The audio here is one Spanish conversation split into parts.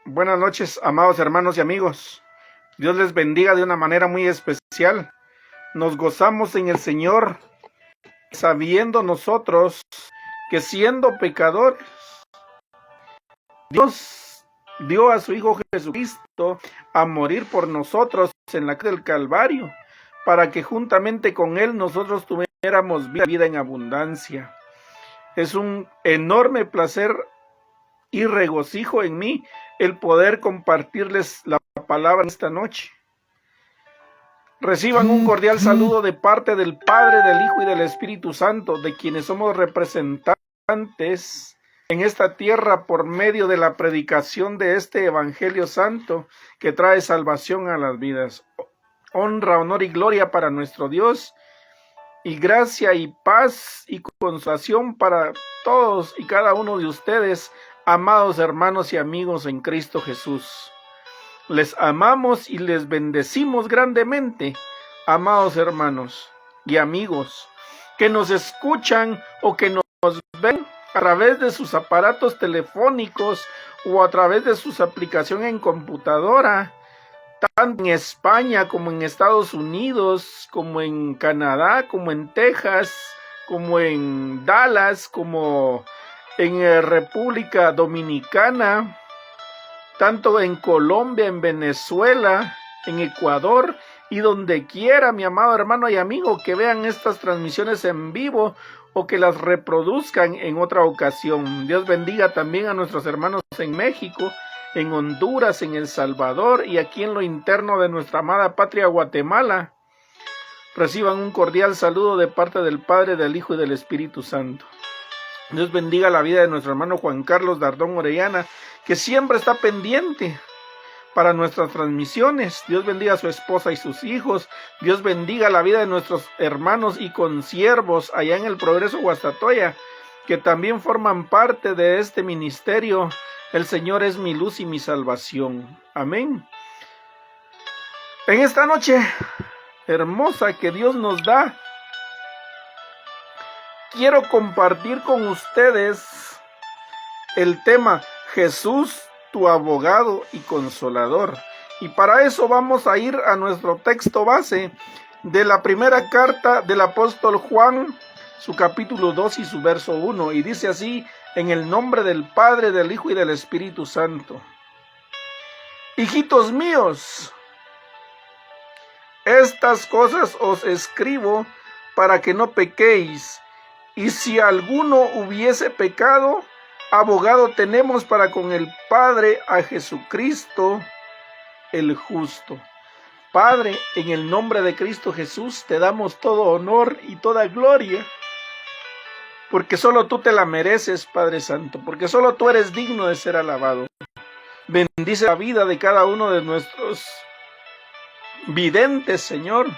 Buenas noches, amados hermanos y amigos. Dios les bendiga de una manera muy especial. Nos gozamos en el Señor, sabiendo nosotros que siendo pecadores, Dios dio a su Hijo Jesucristo a morir por nosotros en la cruz del Calvario, para que juntamente con Él nosotros tuviéramos vida en abundancia. Es un enorme placer y regocijo en mí el poder compartirles la palabra esta noche. Reciban un cordial saludo de parte del Padre, del Hijo y del Espíritu Santo, de quienes somos representantes en esta tierra por medio de la predicación de este Evangelio Santo que trae salvación a las vidas. Honra, honor y gloria para nuestro Dios, y gracia y paz y consolación para todos y cada uno de ustedes, amados hermanos y amigos en Cristo Jesús. Les amamos y les bendecimos grandemente, amados hermanos y amigos, que nos escuchan o que nos ven a través de sus aparatos telefónicos o a través de sus aplicaciones en computadora, tanto en España como en Estados Unidos, como en Canadá, como en Texas, como en Dallas, como en República Dominicana, tanto en Colombia, en Venezuela, en Ecuador y donde quiera, mi amado hermano y amigo, que vean estas transmisiones en vivo o que las reproduzcan en otra ocasión. Dios bendiga también a nuestros hermanos en México, en Honduras, en El Salvador y aquí en lo interno de nuestra amada patria Guatemala. Reciban un cordial saludo de parte del Padre, del Hijo y del Espíritu Santo. Dios bendiga la vida de nuestro hermano Juan Carlos Dardón Orellana, que siempre está pendiente para nuestras transmisiones. Dios bendiga a su esposa y sus hijos. Dios bendiga la vida de nuestros hermanos y consiervos allá en el Progreso Guastatoya, que también forman parte de este ministerio. El Señor es mi luz y mi salvación. Amén. En esta noche hermosa que Dios nos da, quiero compartir con ustedes el tema Jesús, tu abogado y consolador. Y para eso vamos a ir a nuestro texto base de la primera carta del apóstol Juan, su capítulo 2 y su verso 1. Y dice así: en el nombre del Padre, del Hijo y del Espíritu Santo. Hijitos míos, estas cosas os escribo para que no pequéis. Y si alguno hubiese pecado, abogado tenemos para con el Padre, a Jesucristo el justo. Padre, en el nombre de Cristo Jesús te damos todo honor y toda gloria, porque solo tú te la mereces, Padre Santo, porque solo tú eres digno de ser alabado. Bendice la vida de cada uno de nuestros videntes, Señor,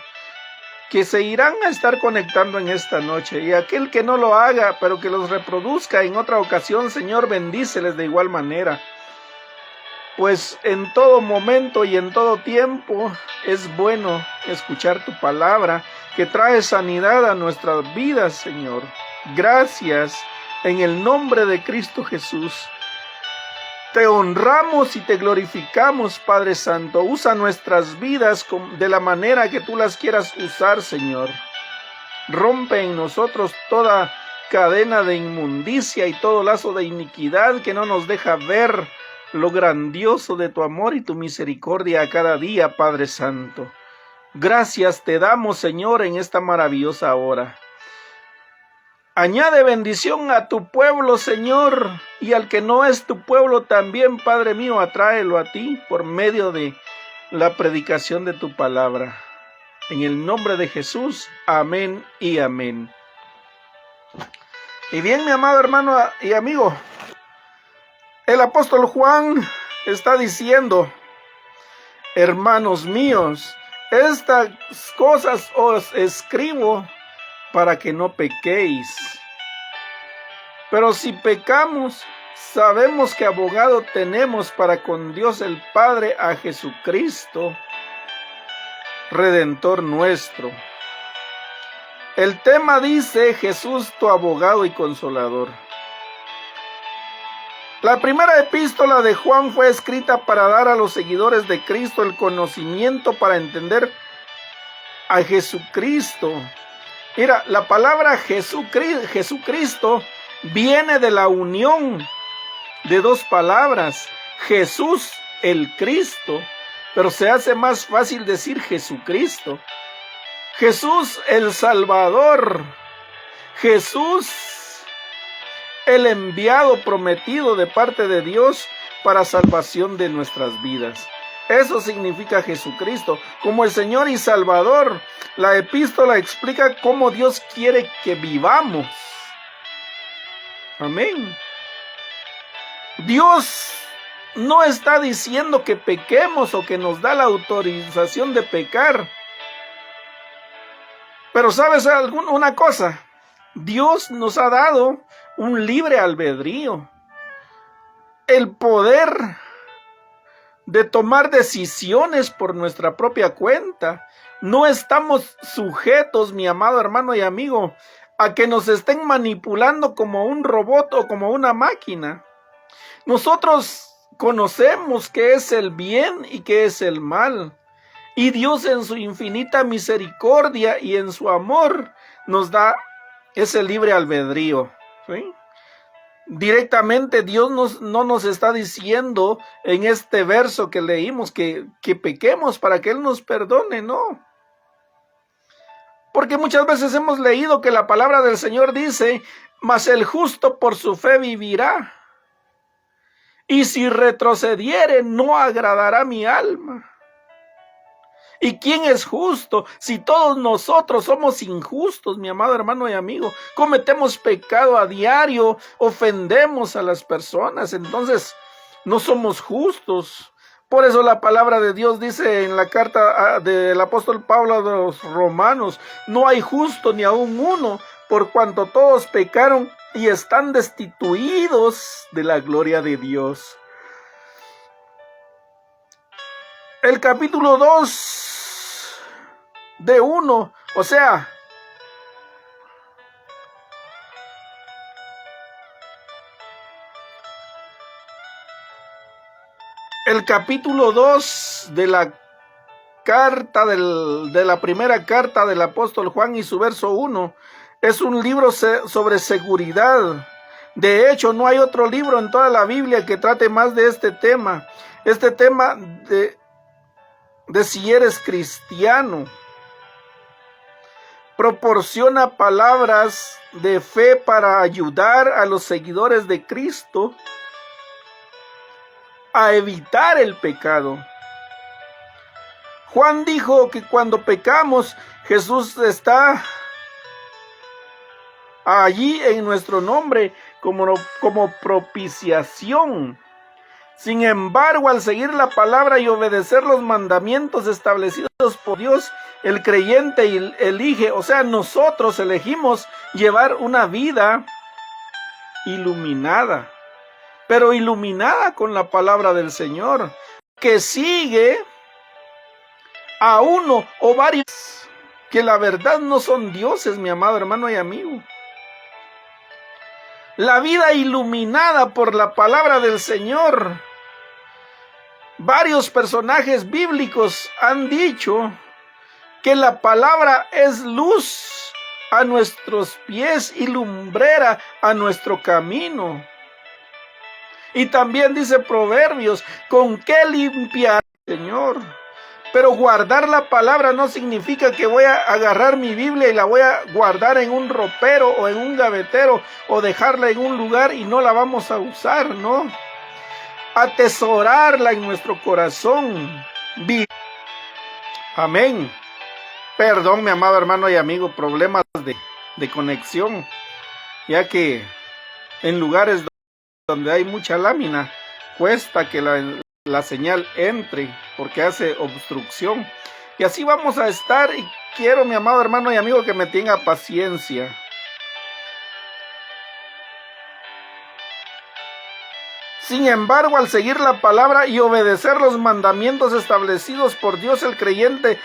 que se irán a estar conectando en esta noche, y aquel que no lo haga, pero que los reproduzca en otra ocasión, Señor, bendíceles de igual manera, pues en todo momento y en todo tiempo es bueno escuchar tu palabra, que trae sanidad a nuestras vidas, Señor. Gracias, en el nombre de Cristo Jesús. Te honramos y te glorificamos, Padre Santo. Usa nuestras vidas de la manera que tú las quieras usar, Señor. Rompe en nosotros toda cadena de inmundicia y todo lazo de iniquidad que no nos deja ver lo grandioso de tu amor y tu misericordia a cada día, Padre Santo. Gracias te damos, Señor, en esta maravillosa hora. Añade bendición a tu pueblo, Señor, y al que no es tu pueblo también, Padre mío, atráelo a ti por medio de la predicación de tu palabra. En el nombre de Jesús, amén y amén. Y bien, mi amado hermano y amigo, el apóstol Juan está diciendo: hermanos míos, estas cosas os escribo para que no pequéis. Pero si pecamos, sabemos que abogado tenemos para con Dios el Padre, a Jesucristo, Redentor nuestro. El tema dice: Jesús, tu abogado y consolador. La primera epístola de Juan fue escrita para dar a los seguidores de Cristo el conocimiento para entender a Jesucristo. Mira, la palabra Jesucristo viene de la unión de dos palabras, Jesús, el Cristo, pero se hace más fácil decir Jesucristo. Jesús, el Salvador. Jesús, el enviado prometido de parte de Dios para salvación de nuestras vidas. Eso significa Jesucristo, como el Señor y Salvador. La epístola explica cómo Dios quiere que vivamos. Amén. Dios no está diciendo que pequemos o que nos da la autorización de pecar. Pero ¿sabes una cosa? Dios nos ha dado un libre albedrío, el poder de tomar decisiones por nuestra propia cuenta. No estamos sujetos, mi amado hermano y amigo, a que nos estén manipulando como un robot o como una máquina. Nosotros conocemos qué es el bien y qué es el mal. Y Dios en su infinita misericordia y en su amor nos da ese libre albedrío, ¿sí? Directamente Dios no nos está diciendo en este verso que leímos que pequemos para que Él nos perdone, no. Porque muchas veces hemos leído que la palabra del Señor dice, mas el justo por su fe vivirá. Y si retrocediere, no agradará mi alma. ¿Y quién es justo? Si todos nosotros somos injustos, mi amado hermano y amigo, cometemos pecado a diario, ofendemos a las personas, entonces no somos justos. Por eso la palabra de Dios dice en la carta del apóstol Pablo a los romanos, no hay justo ni aun uno, por cuanto todos pecaron y están destituidos de la gloria de Dios. El capítulo 2 de 1, o sea, el capítulo 2 de la carta de la primera carta del apóstol Juan y su verso 1 es un libro sobre seguridad. De hecho, no hay otro libro en toda la Biblia que trate más de este tema de si eres cristiano. Proporciona palabras de fe para ayudar a los seguidores de Cristo a evitar el pecado. Juan dijo que cuando pecamos, Jesús está allí en nuestro nombre como propiciación. Sin embargo, al seguir la palabra y obedecer los mandamientos establecidos por Dios, el creyente elige, o sea, nosotros elegimos llevar una vida iluminada, pero iluminada con la palabra del Señor, que sigue a uno o varios que la verdad no son dioses, mi amado hermano y amigo. La vida iluminada por la palabra del Señor. Varios personajes bíblicos han dicho que la palabra es luz a nuestros pies y lumbrera a nuestro camino. Y también dice Proverbios, ¿con qué limpiar, Señor? Pero guardar la palabra no significa que voy a agarrar mi Biblia y la voy a guardar en un ropero o en un gavetero o dejarla en un lugar y no la vamos a usar, ¿no? Atesorarla en nuestro corazón. Amén. Perdón, mi amado hermano y amigo, problemas de conexión, ya que en lugares donde hay mucha lámina, cuesta que la señal entre, porque hace obstrucción. Y así vamos a estar, y quiero, mi amado hermano y amigo, que me tenga paciencia. Sin embargo, al seguir la palabra y obedecer los mandamientos establecidos por Dios, el creyente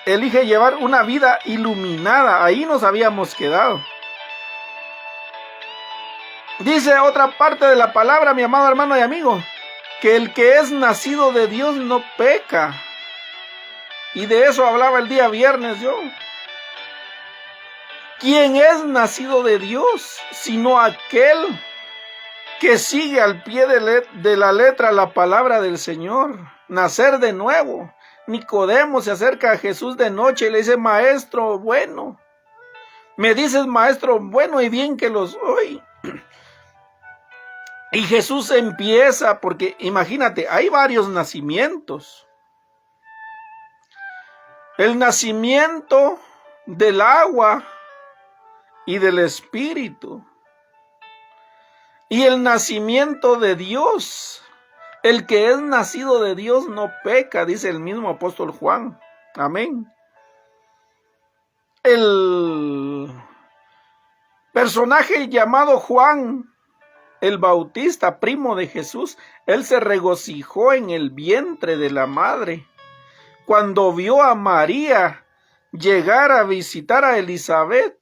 elige llevar una vida iluminada. Ahí nos habíamos quedado. Dice otra parte de la palabra, mi amado hermano y amigo, que el que es nacido de Dios no peca. Y de eso hablaba el día viernes yo. ¿Quién es nacido de Dios? Sino aquel que sigue al pie de la letra la palabra del Señor. Nacer de nuevo. Nicodemo se acerca a Jesús de noche y le dice, maestro bueno. Me dices maestro bueno y bien que lo soy. Y Jesús empieza, porque imagínate, hay varios nacimientos. El nacimiento del agua y del Espíritu. Y el nacimiento de Dios. El que es nacido de Dios no peca, dice el mismo apóstol Juan. Amén. El personaje llamado Juan el Bautista, primo de Jesús, él se regocijó en el vientre de la madre cuando vio a María llegar a visitar a Elizabeth.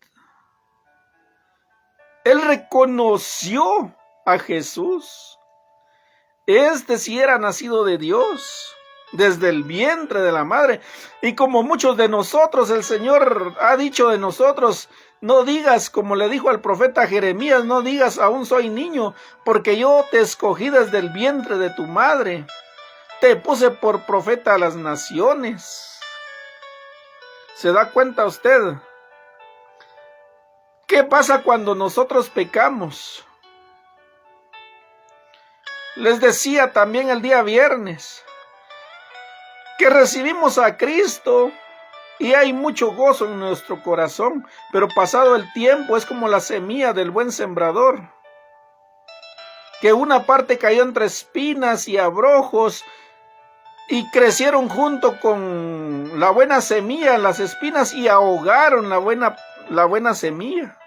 Él reconoció a Jesús. Este sí era nacido de Dios, desde el vientre de la madre. Y como muchos de nosotros, el Señor ha dicho de nosotros, no digas, como le dijo al profeta Jeremías, no digas, aún soy niño, porque yo te escogí desde el vientre de tu madre. Te puse por profeta a las naciones. ¿Se da cuenta usted? ¿Qué pasa cuando nosotros pecamos? Les decía también el día viernes que recibimos a Cristo y hay mucho gozo en nuestro corazón, pero pasado el tiempo es como la semilla del buen sembrador, que una parte cayó entre espinas y abrojos y crecieron junto con la buena semilla, las espinas, y ahogaron la buena semilla.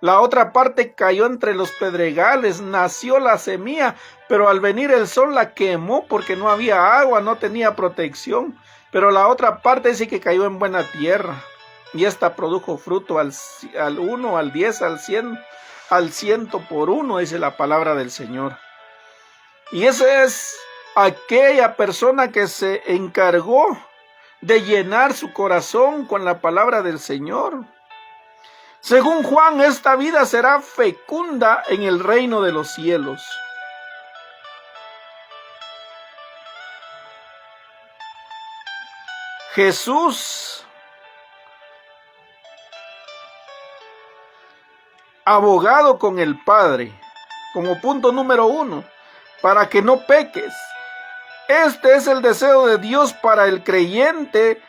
La otra parte cayó entre los pedregales, nació la semilla, pero al venir el sol la quemó porque no había agua, no tenía protección. Pero la otra parte dice que cayó en buena tierra, y esta produjo fruto al 1, al 10, al 100, al 100 por 1, dice la palabra del Señor. Y esa es aquella persona que se encargó de llenar su corazón con la palabra del Señor. Según Juan, esta vida será fecunda en el reino de los cielos. Jesús, abogado con el Padre, como punto número 1, para que no peques. Este es el deseo de Dios para el creyente.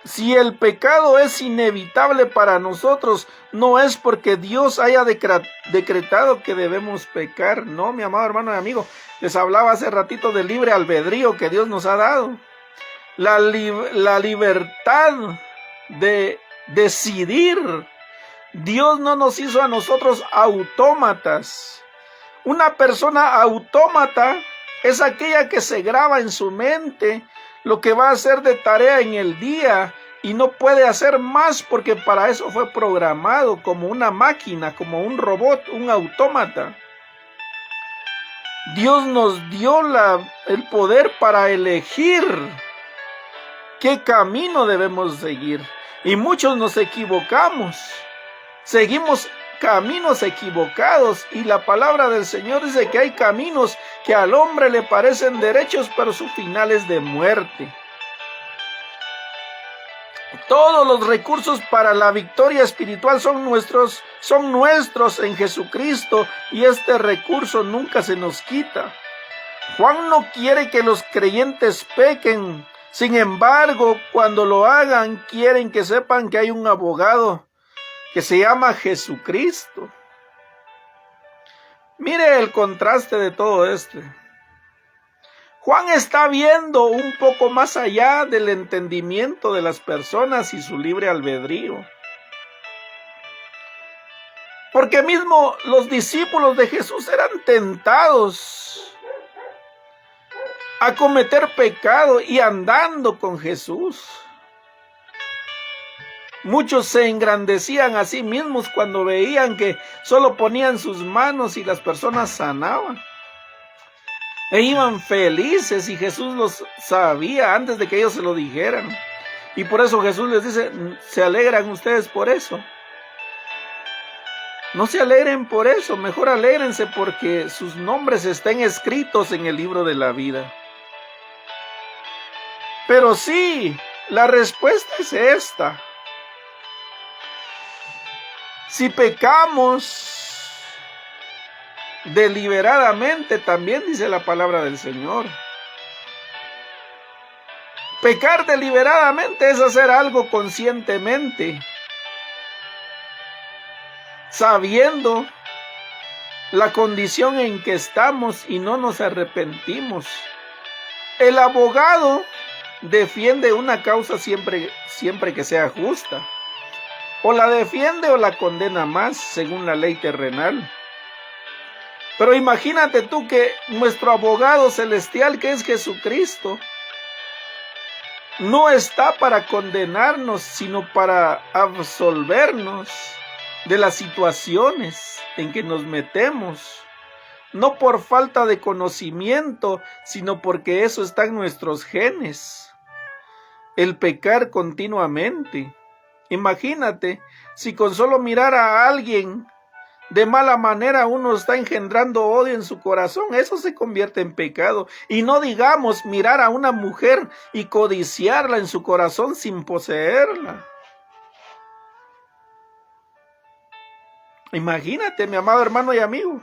Si el pecado es inevitable para nosotros, no es porque Dios haya decretado que debemos pecar. No, mi amado hermano y amigo, les hablaba hace ratito del libre albedrío que Dios nos ha dado. La libertad de decidir. Dios no nos hizo a nosotros autómatas. Una persona autómata es aquella que se graba en su mente lo que va a hacer de tarea en el día y no puede hacer más porque para eso fue programado, como una máquina, como un robot, un autómata. Dios nos dio el poder para elegir qué camino debemos seguir. Y muchos nos equivocamos. Seguimos caminos equivocados, y la palabra del Señor dice que hay caminos que al hombre le parecen derechos, pero su final es de muerte. Todos los recursos para la victoria espiritual son nuestros en Jesucristo, y este recurso nunca se nos quita. Juan no quiere que los creyentes pequen. Sin embargo, cuando lo hagan, quieren que sepan que hay un abogado que se llama Jesucristo. Mire el contraste de todo esto. Juan está viendo un poco más allá del entendimiento de las personas y su libre albedrío. Porque mismo los discípulos de Jesús eran tentados a cometer pecado y andando con Jesús. Muchos se engrandecían a sí mismos cuando veían que solo ponían sus manos y las personas sanaban. E iban felices y Jesús los sabía antes de que ellos se lo dijeran. Y por eso Jesús les dice, ¿se alegran ustedes por eso? No se alegren por eso, mejor alégrense porque sus nombres estén escritos en el libro de la vida. Pero sí, la respuesta es esta. Si pecamos deliberadamente, también dice la palabra del Señor. Pecar deliberadamente es hacer algo conscientemente, sabiendo la condición en que estamos y no nos arrepentimos. El abogado defiende una causa siempre que sea justa. O la defiende o la condena más, según la ley terrenal. Pero imagínate tú que nuestro abogado celestial, que es Jesucristo, no está para condenarnos, sino para absolvernos de las situaciones en que nos metemos. No por falta de conocimiento, sino porque eso está en nuestros genes. El pecar continuamente. Imagínate, si con solo mirar a alguien de mala manera uno está engendrando odio en su corazón, eso se convierte en pecado. Y no digamos mirar a una mujer y codiciarla en su corazón sin poseerla. Imagínate, mi amado hermano y amigo.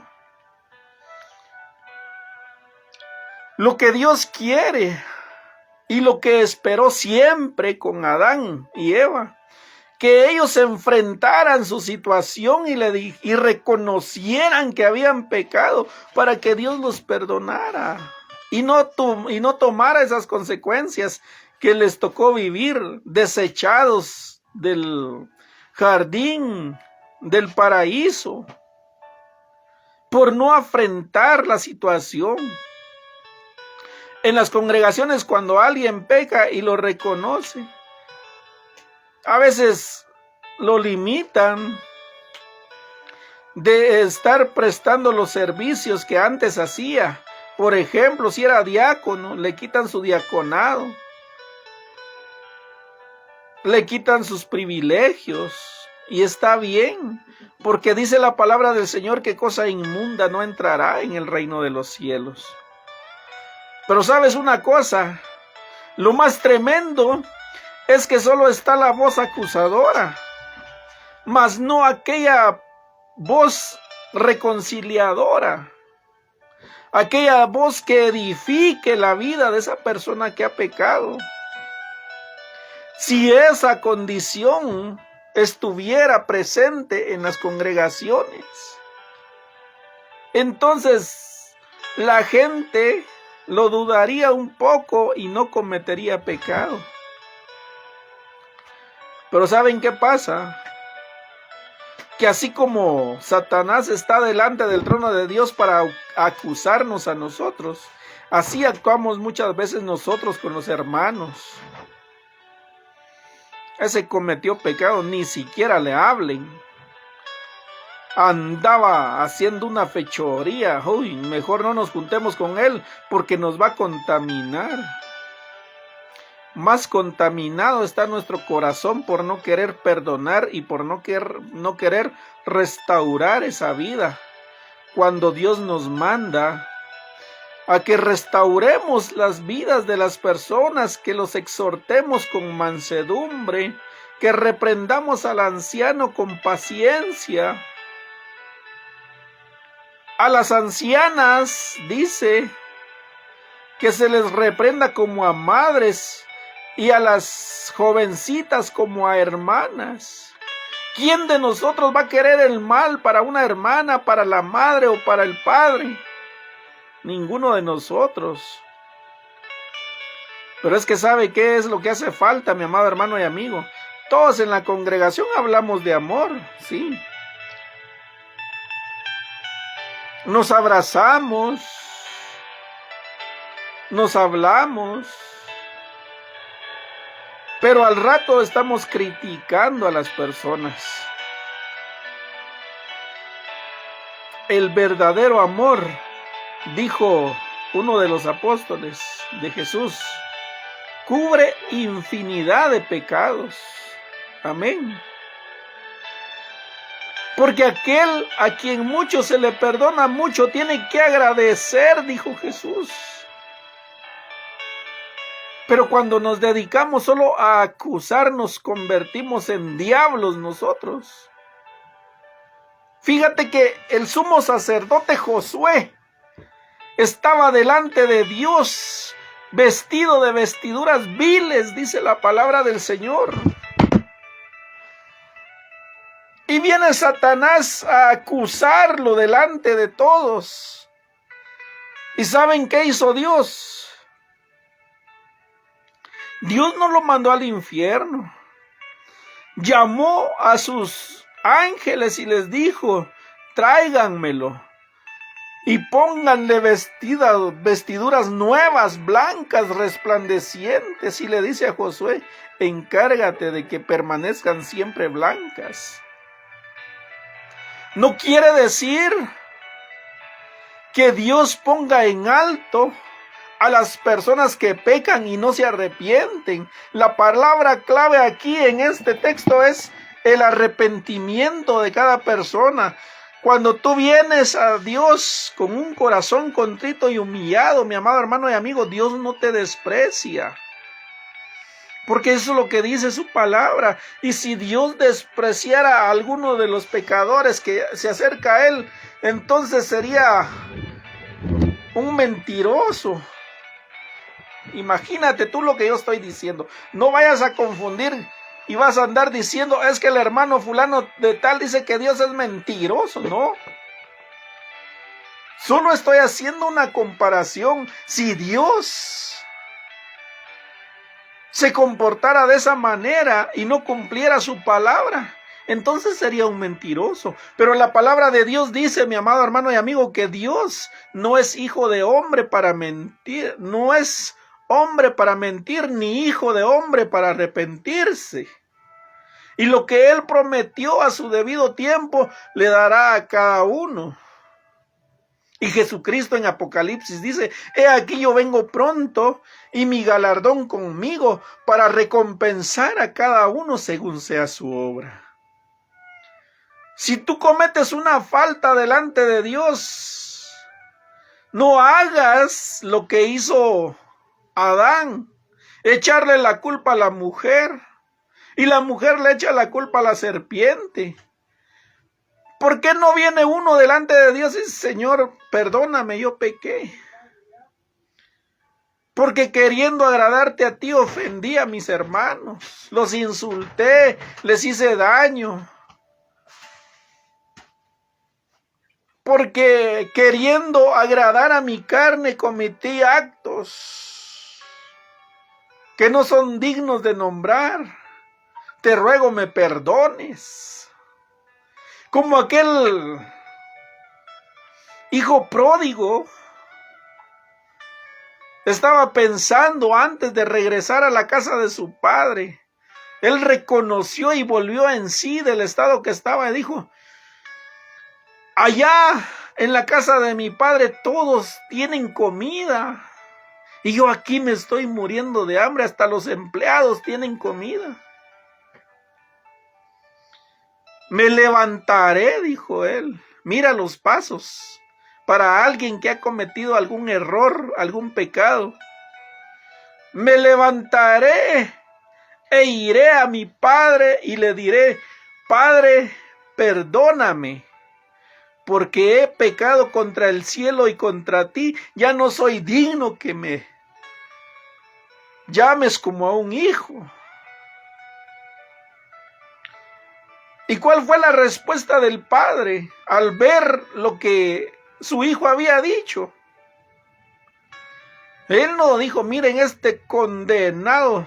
Lo que Dios quiere y lo que esperó siempre con Adán y Eva, que ellos enfrentaran su situación y reconocieran que habían pecado para que Dios los perdonara y no tomara esas consecuencias que les tocó vivir, desechados del jardín, del paraíso, por no afrontar la situación. En las congregaciones, cuando alguien peca y lo reconoce, a veces lo limitan de estar prestando los servicios que antes hacía. Por ejemplo, si era diácono, le quitan su diaconado, le quitan sus privilegios. Y está bien, porque dice la palabra del Señor que cosa inmunda no entrará en el reino de los cielos. Pero ¿sabes una cosa? Lo más tremendo es que solo está la voz acusadora, mas no aquella voz reconciliadora, aquella voz que edifique la vida de esa persona que ha pecado. Si esa condición estuviera presente en las congregaciones, entonces la gente lo dudaría un poco y no cometería pecado. Pero ¿saben qué pasa? Que así como Satanás está delante del trono de Dios para acusarnos a nosotros, así actuamos muchas veces nosotros con los hermanos. Ese cometió pecado, ni siquiera le hablen. Andaba haciendo una fechoría. Uy, mejor no nos juntemos con él porque nos va a contaminar. Más contaminado está nuestro corazón por no querer perdonar y por no querer restaurar esa vida. Cuando Dios nos manda a que restauremos las vidas de las personas, que los exhortemos con mansedumbre, que reprendamos al anciano con paciencia. A las ancianas dice que se les reprenda como a madres y a las jovencitas como a hermanas. ¿Quién de nosotros va a querer el mal para una hermana, para la madre o para el padre? Ninguno de nosotros. Pero es que ¿sabe qué es lo que hace falta, mi amado hermano y amigo? Todos en la congregación hablamos de amor, sí. Nos abrazamos, nos hablamos, pero al rato estamos criticando a las personas. El verdadero amor, dijo uno de los apóstoles de Jesús, cubre infinidad de pecados. Amén. Porque aquel a quien mucho se le perdona, mucho tiene que agradecer, dijo Jesús. Pero cuando nos dedicamos solo a acusar, nos convertimos en diablos nosotros. Fíjate que el sumo sacerdote Josué estaba delante de Dios, vestido de vestiduras viles, dice la palabra del Señor. Y viene Satanás a acusarlo delante de todos. ¿Y saben qué hizo Dios? Dios no lo mandó al infierno. Llamó a sus ángeles y les dijo, tráiganmelo y pónganle vestiduras nuevas, blancas, resplandecientes. Y le dice a Josué, encárgate de que permanezcan siempre blancas. No quiere decir que Dios ponga en alto a las personas que pecan y no se arrepienten. La palabra clave aquí en este texto es el arrepentimiento de cada persona. Cuando tú vienes a Dios con un corazón contrito y humillado, mi amado hermano y amigo, Dios no te desprecia. Porque eso es lo que dice su palabra. Y si Dios despreciara a alguno de los pecadores que se acerca a Él, entonces sería un mentiroso. Imagínate tú lo que yo estoy diciendo. No vayas a confundir y vas a andar diciendo, es que el hermano fulano de tal dice que Dios es mentiroso. No. Solo estoy haciendo una comparación. Si Dios se comportara de esa manera y no cumpliera su palabra, entonces sería un mentiroso. Pero la palabra de Dios dice, mi amado hermano y amigo, que Dios no es hijo de hombre para mentir, no es hombre para mentir, ni hijo de hombre para arrepentirse. Y lo que Él prometió a su debido tiempo, le dará a cada uno. Y Jesucristo en Apocalipsis dice, he aquí yo vengo pronto y mi galardón conmigo para recompensar a cada uno según sea su obra. Si tú cometes una falta delante de Dios, no hagas lo que hizo Adán, echarle la culpa a la mujer, y la mujer le echa la culpa a la serpiente. ¿Por qué no viene uno delante de Dios y dice, Señor, perdóname, yo pequé? Porque queriendo agradarte a ti ofendí a mis hermanos, los insulté, les hice daño. Porque queriendo agradar a mi carne cometí actos que no son dignos de nombrar. Te ruego me perdones. Como aquel hijo pródigo estaba pensando antes de regresar a la casa de su padre. Él reconoció y volvió en sí del estado que estaba y dijo, allá en la casa de mi padre todos tienen comida y yo aquí me estoy muriendo de hambre, hasta los empleados tienen comida. Me levantaré, dijo él. Mira los pasos para alguien que ha cometido algún error, algún pecado. Me levantaré e iré a mi padre y le diré, Padre, perdóname, porque he pecado contra el cielo y contra ti. Ya no soy digno que me llames como a un hijo. ¿Y cuál fue la respuesta del padre al ver lo que su hijo había dicho? Él no dijo, miren, este condenado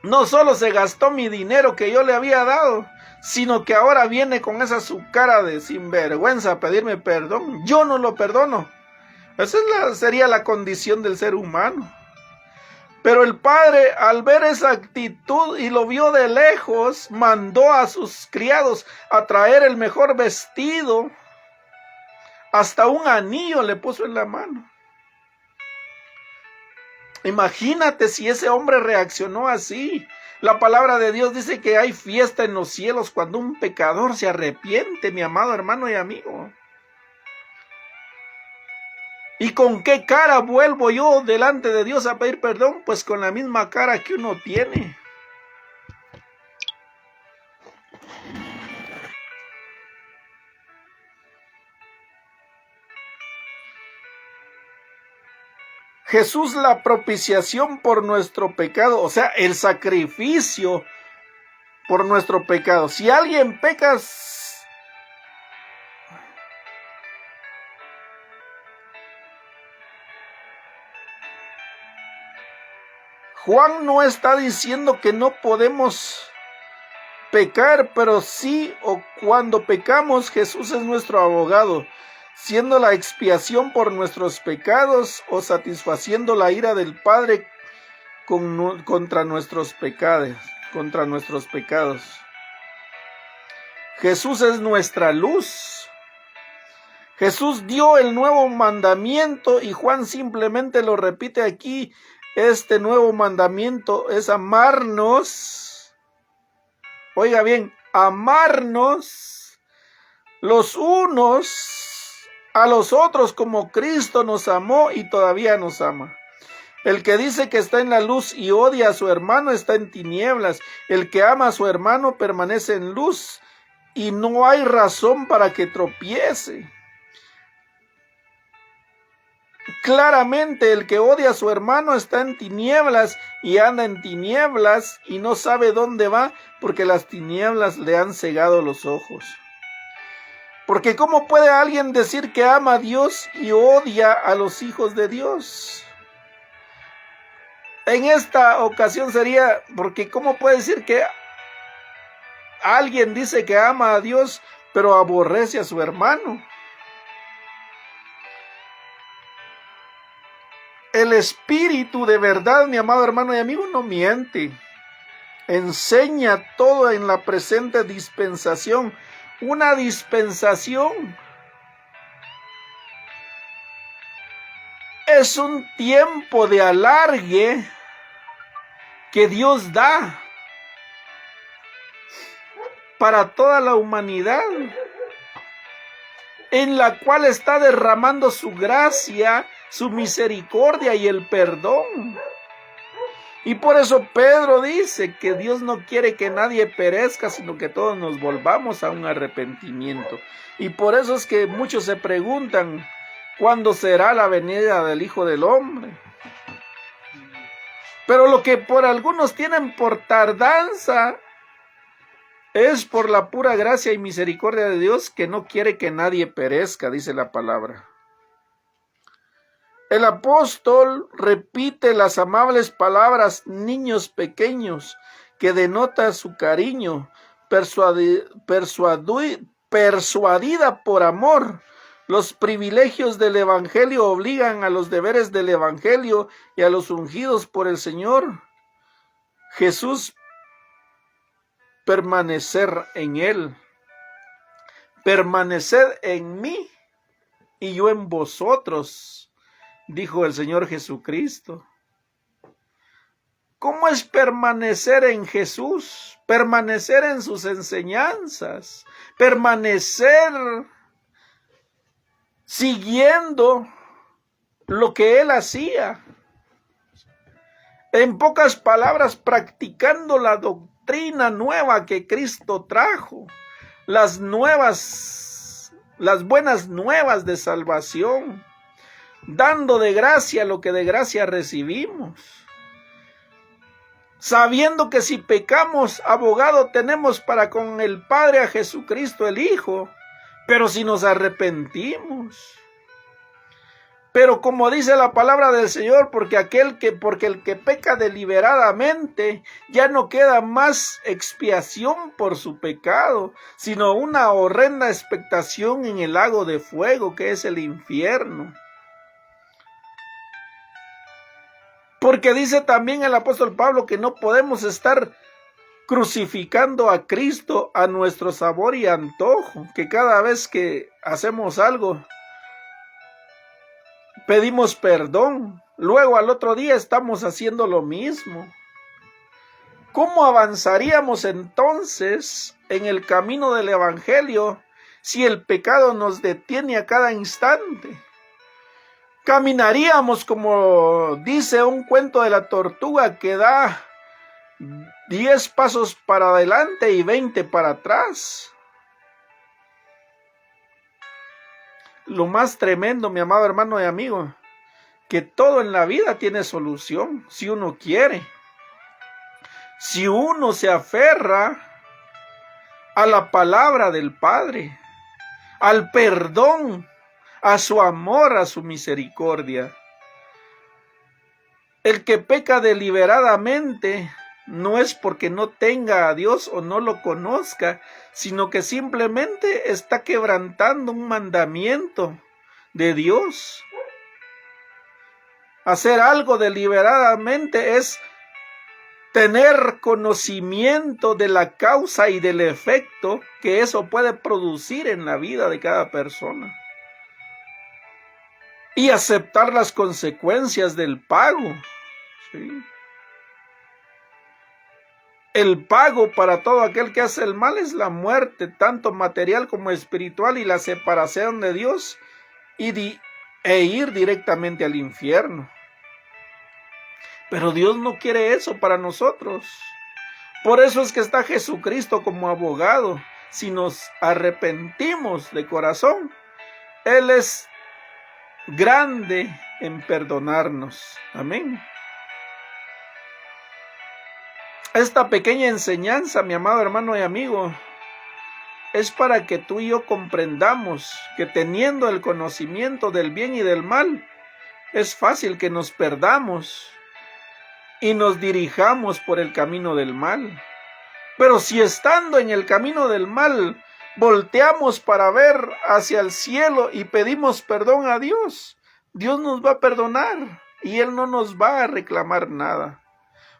no solo se gastó mi dinero que yo le había dado, sino que ahora viene con esa su cara de sinvergüenza a pedirme perdón. Yo no lo perdono. Esa sería la condición del ser humano. Pero el padre, al ver esa actitud y lo vio de lejos, mandó a sus criados a traer el mejor vestido. Hasta un anillo le puso en la mano. Imagínate si ese hombre reaccionó así. La palabra de Dios dice que hay fiesta en los cielos cuando un pecador se arrepiente, mi amado hermano y amigo. ¿Y con qué cara vuelvo yo delante de Dios a pedir perdón? Pues con la misma cara que uno tiene. Jesús, la propiciación por nuestro pecado, o sea, el sacrificio por nuestro pecado. Si alguien peca, Juan no está diciendo que no podemos pecar, pero sí, o cuando pecamos, Jesús es nuestro abogado, siendo la expiación por nuestros pecados o satisfaciendo la ira del Padre contra nuestros pecados. Jesús es nuestra luz. Jesús dio el nuevo mandamiento y Juan simplemente lo repite aquí. Este nuevo mandamiento es amarnos. Oiga bien, amarnos los unos a los otros como Cristo nos amó y todavía nos ama. El que dice que está en la luz y odia a su hermano está en tinieblas. El que ama a su hermano permanece en luz y no hay razón para que tropiece. Claramente el que odia a su hermano está en tinieblas y anda en tinieblas y no sabe dónde va porque las tinieblas le han cegado los ojos. Porque ¿cómo puede alguien decir que ama a Dios y odia a los hijos de Dios? En esta ocasión sería, porque ¿cómo puede decir que alguien dice que ama a Dios pero aborrece a su hermano? El Espíritu de verdad, mi amado hermano y amigo, no miente. Enseña todo en la presente dispensación. Una dispensación es un tiempo de alargue que Dios da para toda la humanidad, en la cual está derramando su gracia, su misericordia y el perdón. Y por eso Pedro dice que Dios no quiere que nadie perezca, sino que todos nos volvamos a un arrepentimiento. Y por eso es que muchos se preguntan, ¿cuándo será la venida del Hijo del Hombre? Pero lo que por algunos tienen por tardanza es por la pura gracia y misericordia de Dios, que no quiere que nadie perezca, dice la palabra. El apóstol repite las amables palabras niños pequeños, que denota su cariño, persuadida por amor. Los privilegios del Evangelio obligan a los deberes del Evangelio y a los ungidos por el Señor Jesús permanecer en Él. Permaneced en mí y yo en vosotros, dijo el Señor Jesucristo. ¿Cómo es permanecer en Jesús? Permanecer en sus enseñanzas, permanecer siguiendo lo que Él hacía. En pocas palabras, practicando la doctrina nueva que Cristo trajo, las buenas nuevas de salvación, dando de gracia lo que de gracia recibimos, sabiendo que si pecamos, abogado tenemos para con el Padre a Jesucristo el Hijo, pero si nos arrepentimos. Pero como dice la palabra del Señor, porque el que peca deliberadamente, ya no queda más expiación por su pecado, sino una horrenda expectación en el lago de fuego que es el infierno. Porque dice también el apóstol Pablo que no podemos estar crucificando a Cristo a nuestro sabor y antojo, que cada vez que hacemos algo pedimos perdón, luego al otro día estamos haciendo lo mismo. ¿Cómo avanzaríamos entonces en el camino del Evangelio si el pecado nos detiene a cada instante? Caminaríamos como dice un cuento de la tortuga que da 10 pasos para adelante y 20 para atrás. Lo más tremendo, mi amado hermano y amigo, que todo en la vida tiene solución si uno quiere. Si uno se aferra a la palabra del Padre, al perdón, a su amor, a su misericordia. El que peca deliberadamente no es porque no tenga a Dios o no lo conozca, sino que simplemente está quebrantando un mandamiento de Dios. Hacer algo deliberadamente es tener conocimiento de la causa y del efecto que eso puede producir en la vida de cada persona. Y aceptar las consecuencias del pago. ¿Sí? El pago para todo aquel que hace el mal es la muerte, tanto material como espiritual, y la separación de Dios e ir directamente al infierno. Pero Dios no quiere eso para nosotros. Por eso es que está Jesucristo como abogado. Si nos arrepentimos de corazón, Él es grande en perdonarnos. Amén. Esta pequeña enseñanza, mi amado hermano y amigo, es para que tú y yo comprendamos que teniendo el conocimiento del bien y del mal, es fácil que nos perdamos y nos dirijamos por el camino del mal. Pero si estando en el camino del mal, volteamos para ver hacia el cielo y pedimos perdón a Dios, Dios nos va a perdonar y Él no nos va a reclamar nada.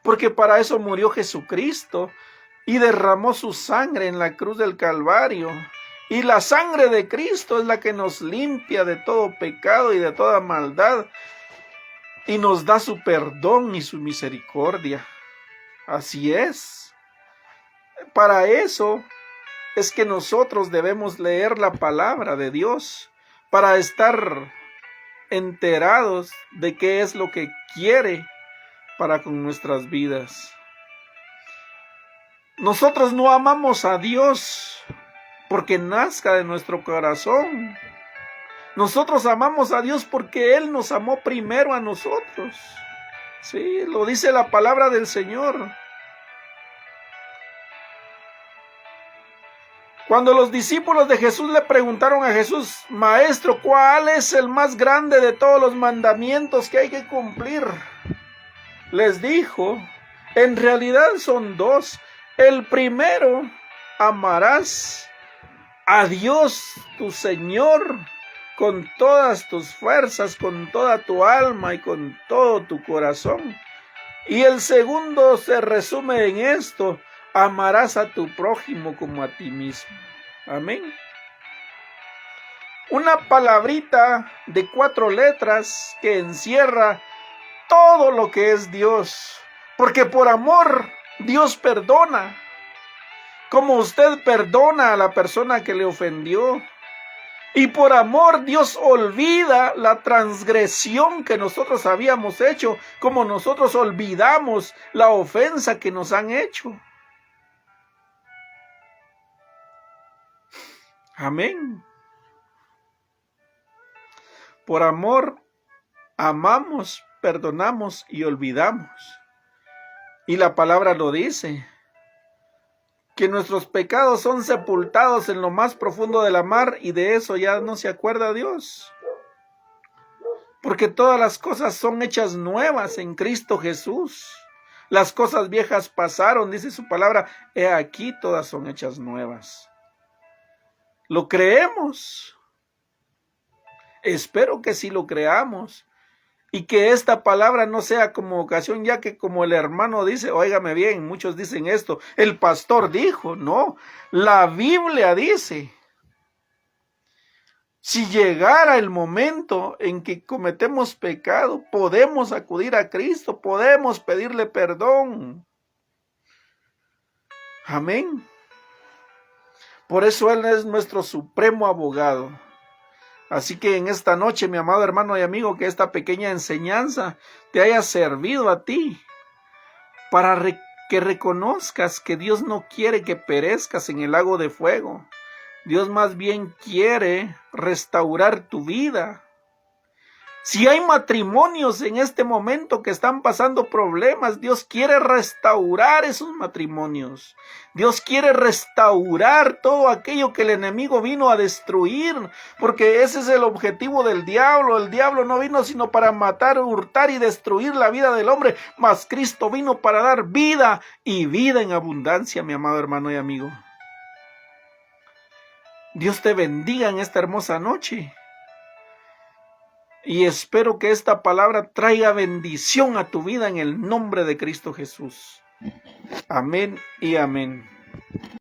Porque para eso murió Jesucristo y derramó su sangre en la cruz del Calvario. Y la sangre de Cristo es la que nos limpia de todo pecado y de toda maldad. Y nos da su perdón y su misericordia. Así es. Para eso es que nosotros debemos leer la palabra de Dios, para estar enterados de qué es lo que quiere para con nuestras vidas. Nosotros no amamos a Dios porque nazca de nuestro corazón. Nosotros amamos a Dios porque Él nos amó primero a nosotros. Sí, lo dice la palabra del Señor. Cuando los discípulos de Jesús le preguntaron a Jesús: Maestro, ¿cuál es el más grande de todos los mandamientos que hay que cumplir? Les dijo, en realidad son dos. El primero, amarás a Dios tu Señor con todas tus fuerzas, con toda tu alma y con todo tu corazón. Y el segundo se resume en esto: amarás a tu prójimo como a ti mismo. Amén. Una palabrita de 4 letras que encierra todo lo que es Dios. Porque por amor Dios perdona. Como usted perdona a la persona que le ofendió. Y por amor Dios olvida la transgresión que nosotros habíamos hecho, como nosotros olvidamos la ofensa que nos han hecho. Amén. Por amor amamos, perdonamos y olvidamos. Y la palabra lo dice, que nuestros pecados son sepultados en lo más profundo de la mar, y de eso ya no se acuerda Dios. Porque todas las cosas son hechas nuevas en Cristo Jesús. Las cosas viejas pasaron, dice su palabra, he aquí todas son hechas nuevas. ¿Lo creemos? Espero que sí lo creamos. Y que esta palabra no sea como ocasión, ya que como el hermano dice, óigame bien, muchos dicen esto, el pastor dijo, no, la Biblia dice. Si llegara el momento en que cometemos pecado, podemos acudir a Cristo, podemos pedirle perdón. Amén. Por eso Él es nuestro supremo abogado. Así que en esta noche, mi amado hermano y amigo, que esta pequeña enseñanza te haya servido a ti para que reconozcas que Dios no quiere que perezcas en el lago de fuego. Dios más bien quiere restaurar tu vida. Si hay matrimonios en este momento que están pasando problemas, Dios quiere restaurar esos matrimonios. Dios quiere restaurar todo aquello que el enemigo vino a destruir, porque ese es el objetivo del diablo. El diablo no vino sino para matar, hurtar y destruir la vida del hombre, mas Cristo vino para dar vida y vida en abundancia, mi amado hermano y amigo. Dios te bendiga en esta hermosa noche. Y espero que esta palabra traiga bendición a tu vida en el nombre de Cristo Jesús. Amén y amén.